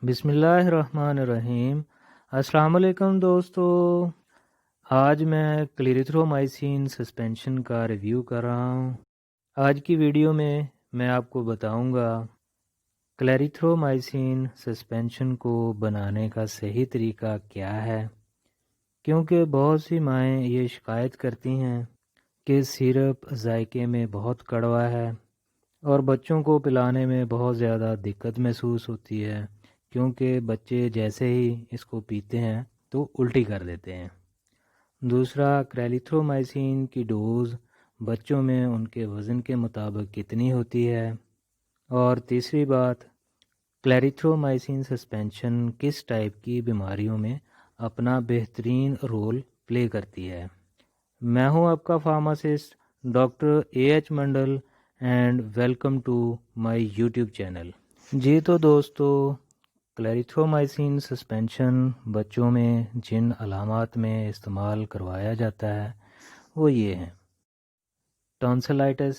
بسم اللہ الرحمن الرحیم۔ السلام علیکم دوستو، آج میں کلیریتھرومائسین سسپینشن کا ریویو کر رہا ہوں۔ آج کی ویڈیو میں آپ کو بتاؤں گا کلیریتھرومائسین سسپینشن کو بنانے کا صحیح طریقہ کیا ہے، کیونکہ بہت سی مائیں یہ شکایت کرتی ہیں کہ سیرپ ذائقے میں بہت کڑوا ہے اور بچوں کو پلانے میں بہت زیادہ دقت محسوس ہوتی ہے، کیونکہ بچے جیسے ہی اس کو پیتے ہیں تو الٹی کر دیتے ہیں۔ دوسرا، کلیریتھرومائسین کی ڈوز بچوں میں ان کے وزن کے مطابق کتنی ہوتی ہے، اور تیسری بات، کلیریتھرومائسین سسپینشن کس ٹائپ کی بیماریوں میں اپنا بہترین رول پلے کرتی ہے۔ میں ہوں آپ کا pharmacist doctor A H Mandal, and welcome to my YouTube channel. جی تو دوستو، کلیریتھرومائسین سسپینشن بچوں میں جن علامات میں استعمال کروایا جاتا ہے وہ یہ ہیں: tonsillitis,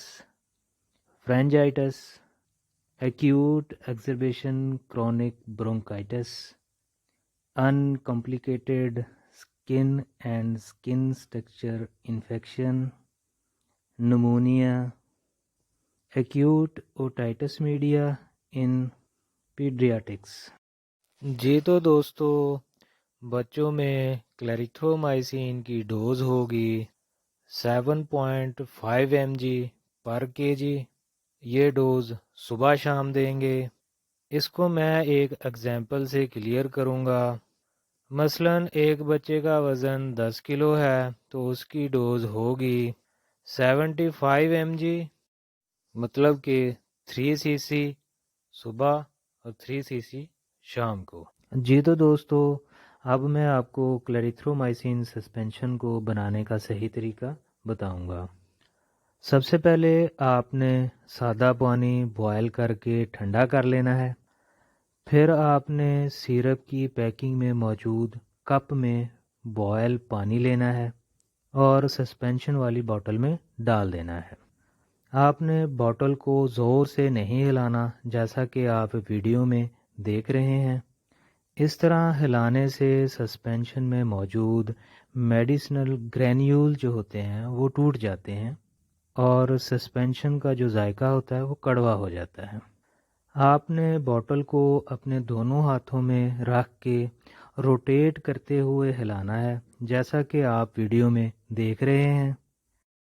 pharyngitis, acute exacerbation chronic bronchitis, uncomplicated skin and skin structure infection, pneumonia, acute otitis media in paediatrics. جی تو دوستو، بچوں میں کلیریتھرومائسین کی ڈوز ہوگی 7.5 mg/kg۔ یہ ڈوز صبح شام دیں گے۔ اس کو میں ایک ایگزامپل سے کلیئر کروں گا۔ مثلا ایک بچے کا وزن 10 کلو ہے تو اس کی ڈوز ہوگی 75 mg، مطلب کہ 3 cc صبح اور 3 cc شام کو۔ جی تو دوستو، اب میں آپ کو کلیریتھرومائسین سسپینشن کو بنانے کا صحیح طریقہ بتاؤں گا۔ سب سے پہلے آپ نے سادہ پانی بوائل کر کے ٹھنڈا کر لینا ہے۔ پھر آپ نے سیرپ کی پیکنگ میں موجود کپ میں بوائل پانی لینا ہے اور سسپینشن والی بوتل میں ڈال دینا ہے۔ آپ نے بوتل کو زور سے نہیں ہلانا، جیسا کہ آپ ویڈیو میں دیکھ رہے ہیں۔ اس طرح ہلانے سے سسپینشن میں موجود میڈیسنل گرینیول جو ہوتے ہیں وہ ٹوٹ جاتے ہیں اور سسپینشن کا جو ذائقہ ہوتا ہے وہ کڑوا ہو جاتا ہے۔ آپ نے بوتل کو اپنے دونوں ہاتھوں میں رکھ کے روٹیٹ کرتے ہوئے ہلانا ہے، جیسا کہ آپ ویڈیو میں دیکھ رہے ہیں۔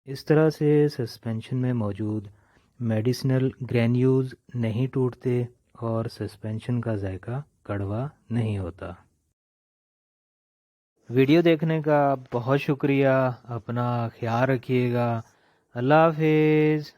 اس طرح سے سسپینشن میں موجود میڈیسنل گرینیولز نہیں ٹوٹتے اور سسپینشن کا ذائقہ کڑوا نہیں ہوتا۔ ویڈیو دیکھنے کا بہت شکریہ، اپنا خیال رکھیے گا۔ اللہ حافظ۔